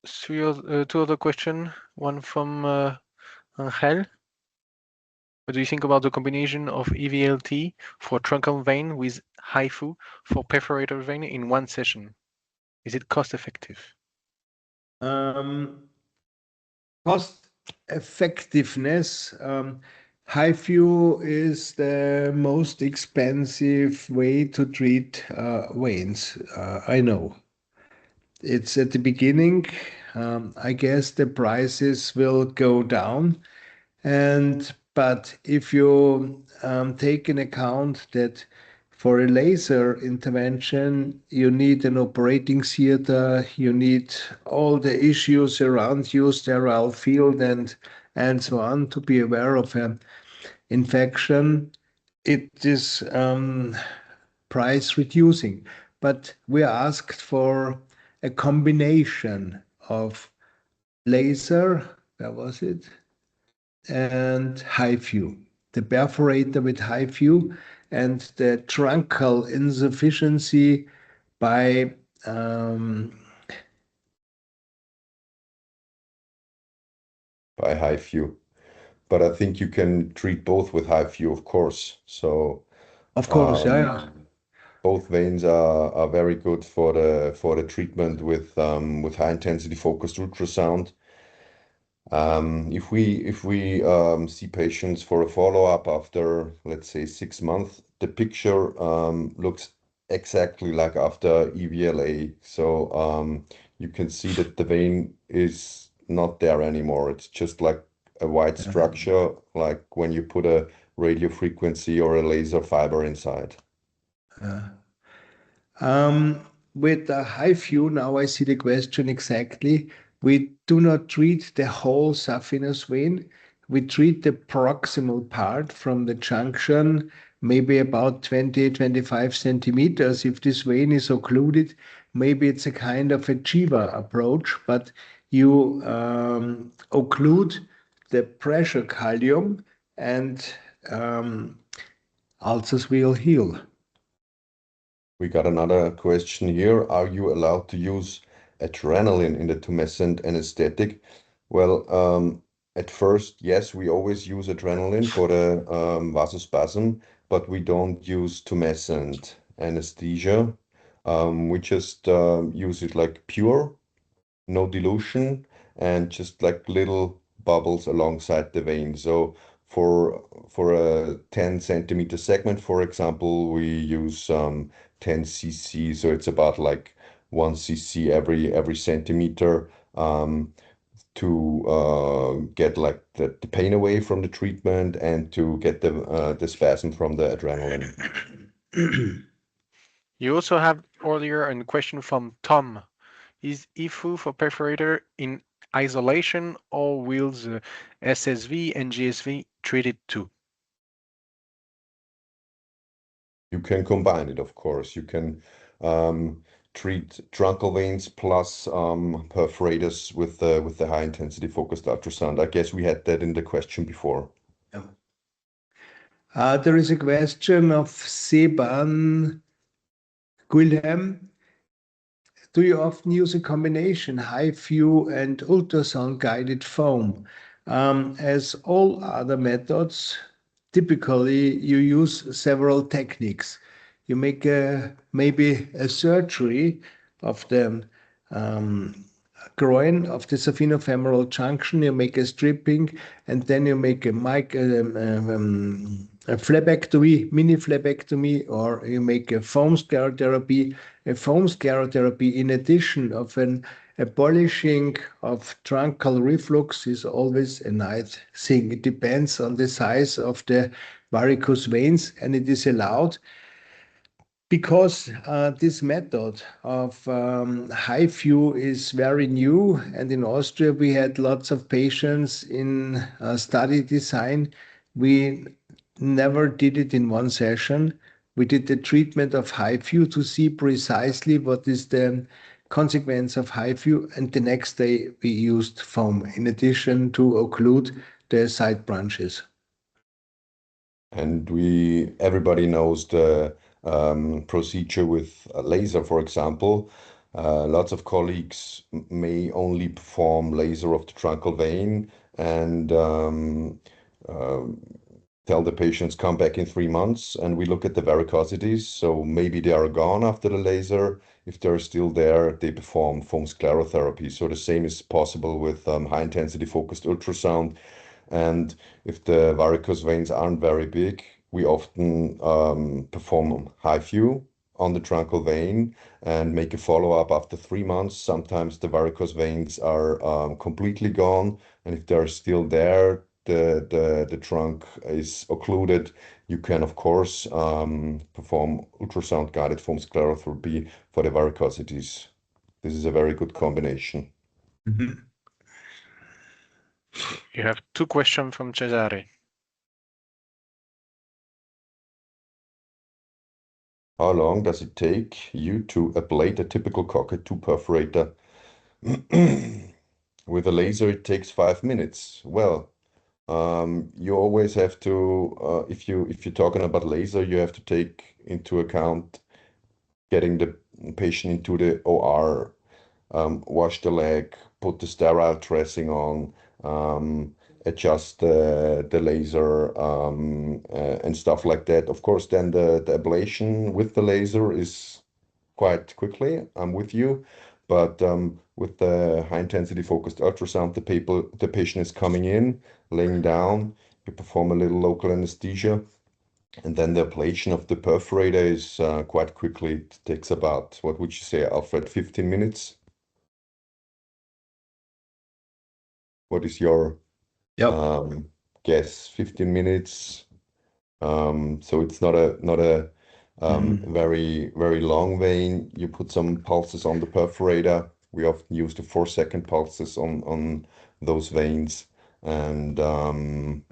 two other questions. One from Angel. What do you think about the combination of EVLT for truncal vein with HIFU for perforator vein in one session? Is it cost effective? Cost effectiveness. HIFU is the most expensive way to treat veins. I know. It's at the beginning. I guess the prices will go down. But if you take in account that for a laser intervention, you need an operating theater, you need all the issues around you, sterile field, and so on, to be aware of an infection, it is price reducing. But we asked for a combination of laser, where was it? And HIFU, the perforator with HIFU, and the truncal insufficiency by HIFU. But I think you can treat both with HIFU, of course. So of course, yeah. both veins are very good for the treatment with high intensity focused ultrasound. If we see patients for a follow-up after, let's say, 6 months, the picture looks exactly like after EVLA. So you can see that the vein is not there anymore. It's just like a white structure, like when you put a radio frequency or a laser fiber inside. With the HIFU, now I see the question exactly. We do not treat the whole saphenous vein. We treat the proximal part from the junction, maybe about 20, 25 centimeters. If this vein is occluded, maybe it's a kind of a Jiva approach, but you occlude the pressure calcium and ulcers will heal. We got another question here. Are you allowed to use adrenaline in the tumescent anesthetic? Well, at first, yes, we always use adrenaline for the vasospasm, but we don't use tumescent anesthesia. We just use it like pure, no dilution, and just like little bubbles alongside the vein. So for a 10 centimeter segment, for example, we use 10 cc. So it's about like 1 cc every centimeter to get like the pain away from the treatment and to get the spasm from the adrenaline. You also have earlier a question from Tom. Is HIFU for perforator in isolation or will the SSV and GSV treat it too? You can combine it, of course. You can treat truncal veins plus perforators with the high intensity focused ultrasound. I guess we had that in the question before. There is a question of Seban Guilhem. Do you often use a combination HIFU and ultrasound-guided foam? As all other methods, typically you use several techniques. You make maybe a surgery of the groin of the saphenofemoral junction, you make a stripping, and then you make a phlebectomy, mini phlebectomy, or you make a foam sclerotherapy. A foam sclerotherapy, in addition of an abolishing of truncal reflux, is always a nice thing. It depends on the size of the varicose veins, and it is allowed because this method of HIFU is very new, and in Austria we had lots of patients in study design. We never did it in one session. We did the treatment of HIFU to see precisely what is the consequence of HIFU, and the next day we used foam in addition to occlude the side branches. And everybody knows the procedure with a laser, for example. Lots of colleagues may only perform laser of the truncal vein and tell the patients come back in 3 months and we look at the varicosities. So maybe they are gone after the laser. If they're still there, they perform foam sclerotherapy. So the same is possible with high intensity focused ultrasound. And if the varicose veins aren't very big, we often perform HIFU on the truncal vein and make a follow-up after 3 months. Sometimes the varicose veins are completely gone, and if they're still there, the trunk is occluded. You can, of course, perform ultrasound-guided foam sclerotherapy for the varicosities. This is a very good combination. You have two questions from Cesare. How long does it take you to ablate a typical cocket 2 perforator? With a laser, it takes 5 minutes. Well, you always have to, if you're talking about laser, you have to take into account getting the patient into the OR, wash the leg, put the sterile dressing on, adjust the laser and stuff like that. Of course, then the ablation with the laser is quite quickly. I'm with you. but with the high-intensity focused ultrasound, the patient is coming in, laying down, you perform a little local anesthesia, and then the ablation of the perforator is quite quickly. It takes about, what would you say, Alfred, 15 minutes? What is your guess? 15 minutes. So it's not a very, very long vein. You put some pulses on the perforator. We often use the 4-second pulses on those veins, and on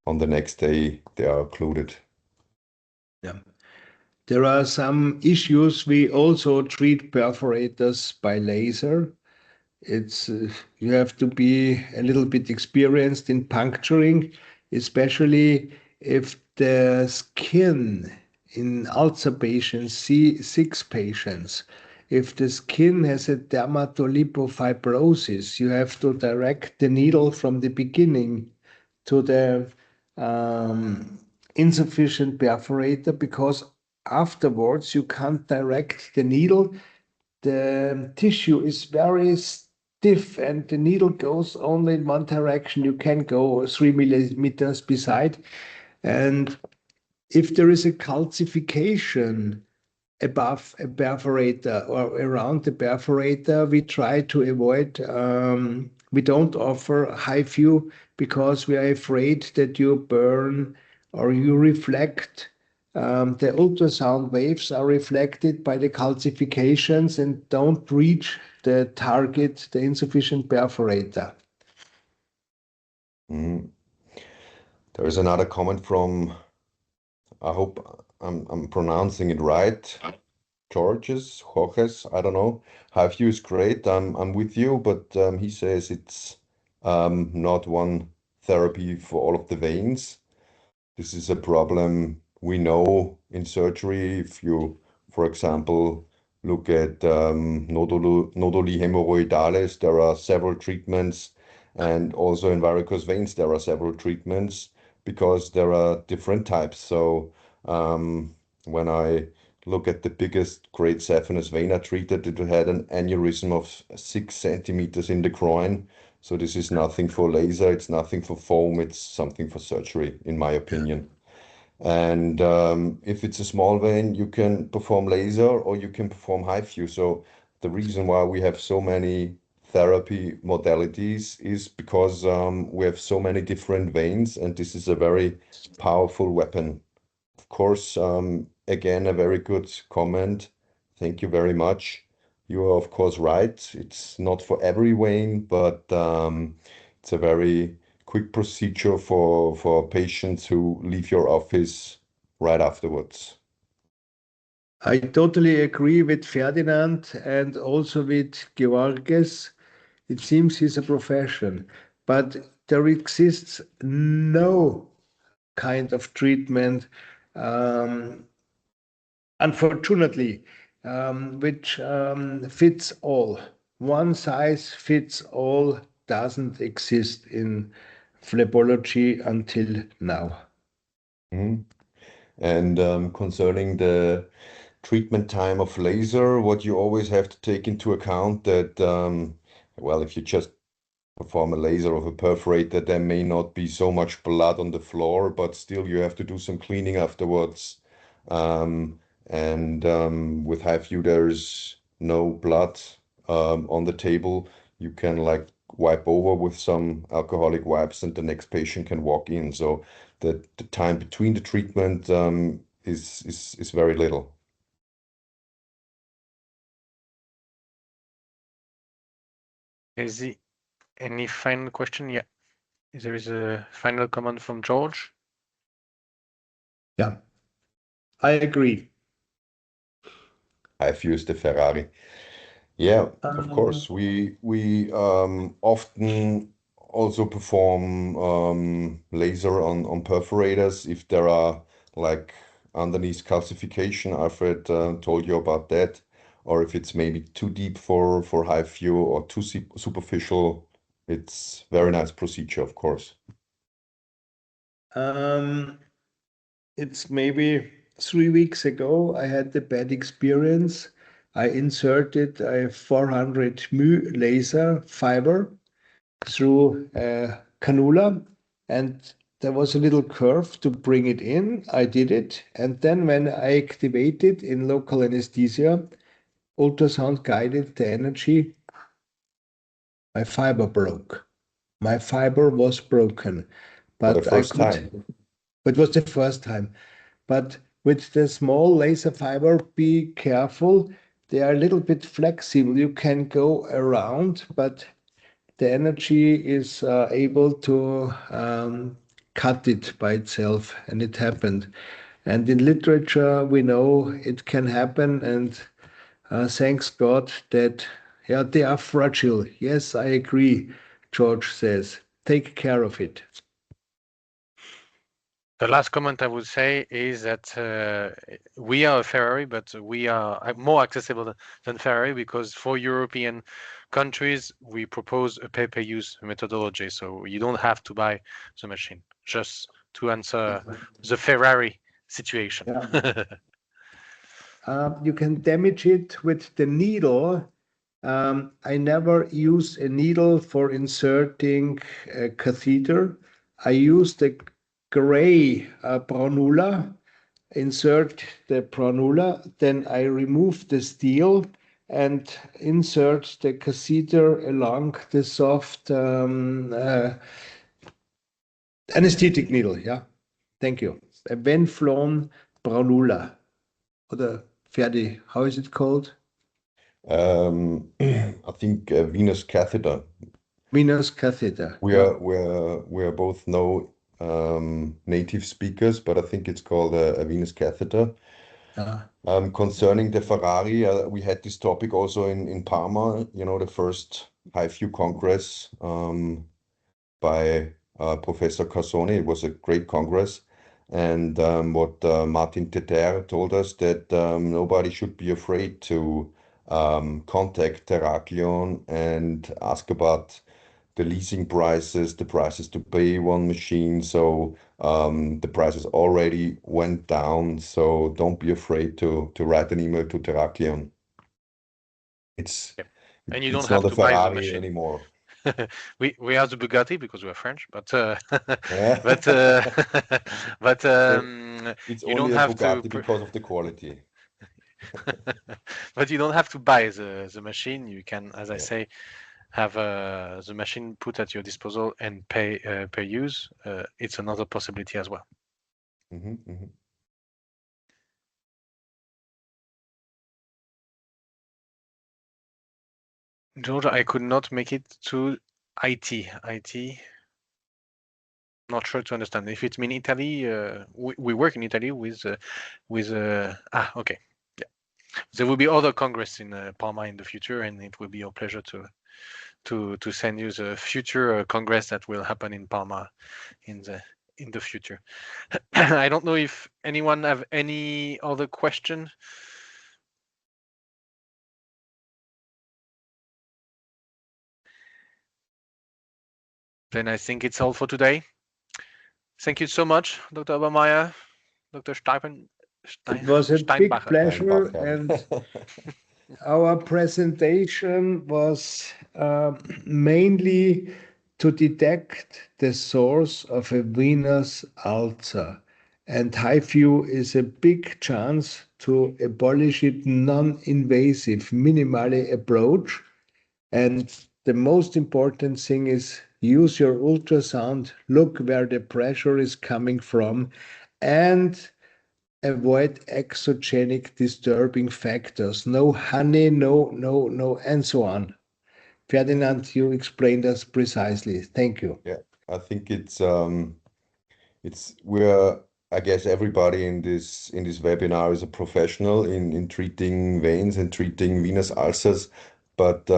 the next day they are occluded. Yeah. There are some issues. We also treat perforators by laser. It's you have to be a little bit experienced in puncturing, especially if the skin in ulcer patients, C6 patients, if the skin has a dermatolipofibrosis, you have to direct the needle from the beginning to the insufficient perforator, because afterwards you can't direct the needle. The tissue is very stiff and the needle goes only in one direction. You can go 3 millimeters beside. And if there is a calcification above a perforator or around the perforator, we try to avoid, we don't offer HIFU because we are afraid that you burn or you reflect. The ultrasound waves are reflected by the calcifications and don't reach the target, the insufficient perforator. There is another comment from, I hope I'm pronouncing it right, Jorges, I don't know. HIFU is great. I'm with you, but he says it's not one therapy for all of the veins. This is a problem we know in surgery. If you, for example, look at noduli hemorrhoidalis, there are several treatments, and also in varicose veins, there are several treatments because there are different types. So when I look at the biggest grade saphenous vein I treated, it had an aneurysm of 6 centimeters in the groin. So this is nothing for laser, it's nothing for foam, it's something for surgery, in my opinion. And if it's a small vein, you can perform laser or you can perform HIFU. So the reason why we have so many therapy modalities is because we have so many different veins, and this is a very powerful weapon. Of course, again, a very good comment. Thank you very much. You are, of course, right. It's not for every vein, but it's a very quick procedure for patients who leave your office right afterwards. I totally agree with Ferdinand and also with Georges. It seems he's a profession, but there exists no kind of treatment, unfortunately, which fits all. One size fits all doesn't exist in phlebology until now. And concerning the treatment time of laser, what you always have to take into account that, well, if you just perform a laser of a perforator, there may not be so much blood on the floor, but still you have to do some cleaning afterwards. With HIFU, there's no blood on the table. You can like wipe over with some alcoholic wipes, and the next patient can walk in. So the time between the treatment is very little. Is there any final question? Yeah. There is a final comment from George. Yeah, I agree. HIFU is the Ferrari. Yeah, of course. We often also perform laser on perforators if there are like underneath calcification. Alfred told you about that, or if it's maybe too deep for HIFU or too superficial. It's very nice procedure, of course. It's maybe 3 weeks ago, I had the bad experience I inserted a 400 mu laser fiber through a cannula, and there was a little curve to bring it in. I did it. And then when I activated in local anesthesia, ultrasound guided the energy, my fiber broke. My fiber was broken, For the but I first could, time. it was the first time. But with the small laser fiber, be careful. They are a little bit flexible. You can go around, but the energy is able to cut it by itself, and it happened. And in literature, we know it can happen, and thanks God that yeah, they are fragile. Yes, I agree, George says. Take care of it. The last comment I would say is that we are a Ferrari, but we are more accessible than Ferrari because for European countries, we propose a pay-per-use methodology. So you don't have to buy the machine, just to answer the Ferrari situation. Yeah. You can damage it with the needle. I never use a needle for inserting a catheter. I use the gray pronula, insert the pronula, then I remove the steel and insert the catheter along the soft anesthetic needle. Yeah, thank you. A Venflon pronula. Oder Ferdi, how is it called? I think venous catheter. Venous catheter. We Yeah. are both no native speakers, but I think it's called a venous catheter. Concerning the Ferrari, we had this topic also in Parma, the first HIFU Congress by Professor Cassoni. It was a great Congress. And what Martin Teter told us that nobody should be afraid to contact Theraclion and ask about the leasing prices, the prices to pay one machine. So the prices already went down. So don't be afraid to write an email to Theraclion. And you It's don't have not a to buy the Ferrari machine anymore. we are the Bugatti because we're French, but Yeah. but but It's you don't only a have to Bugatti because of the quality. but you don't have to buy the machine. You can, as I Yeah. say, have the machine put at your disposal and pay per use. It's another possibility as well. Georgia, I could not make it to IT. Not sure to understand. If it's in Italy, we work in Italy with okay. Yeah. There will be other congress in Parma in the future, and it will be our pleasure to send you the future congress that will happen in Parma in the future. I don't know if anyone have any other question. Then I think it's all for today. Thank you so much, Dr. Obermayer, Dr. It was a big Steinbacher. pleasure, and our presentation was mainly to detect the source of a venous ulcer. And HIFU is a big chance to abolish it non-invasive, minimally approach. And the most important thing is use your ultrasound, look where the pressure is coming from, and avoid exogenic disturbing factors. No honey, no, and so on. Ferdinand, you explained us precisely. Thank you. Yeah, I think I guess everybody in this webinar is a professional in treating veins and treating venous ulcers, but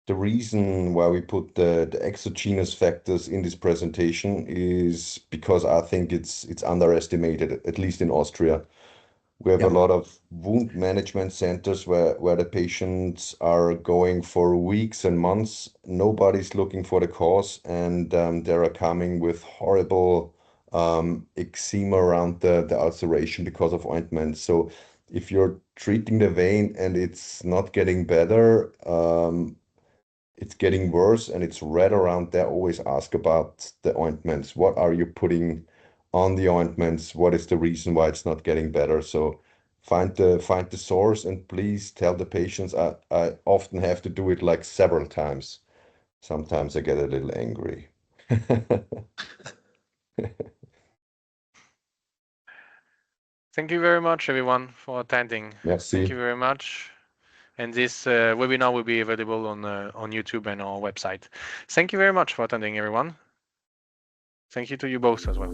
the reason why we put the exogenous factors in this presentation is because I think it's underestimated, at least in Austria. We have a lot of wound management centers where the patients are going for weeks and months. Nobody's looking for the cause, and they are coming with horrible eczema around the ulceration because of ointment. So if you're treating the vein and it's not getting better, it's getting worse and it's red around there, always ask about the ointments. What are you putting on the ointments? What is the reason why it's not getting better? So find the source, and please tell the patients. I often have to do it like several times. Sometimes I get a little angry. Thank you very much, everyone, for attending. Merci. Thank you very much. And this webinar will be available on YouTube and our website. Thank you very much for attending, everyone. Thank you to you both as well.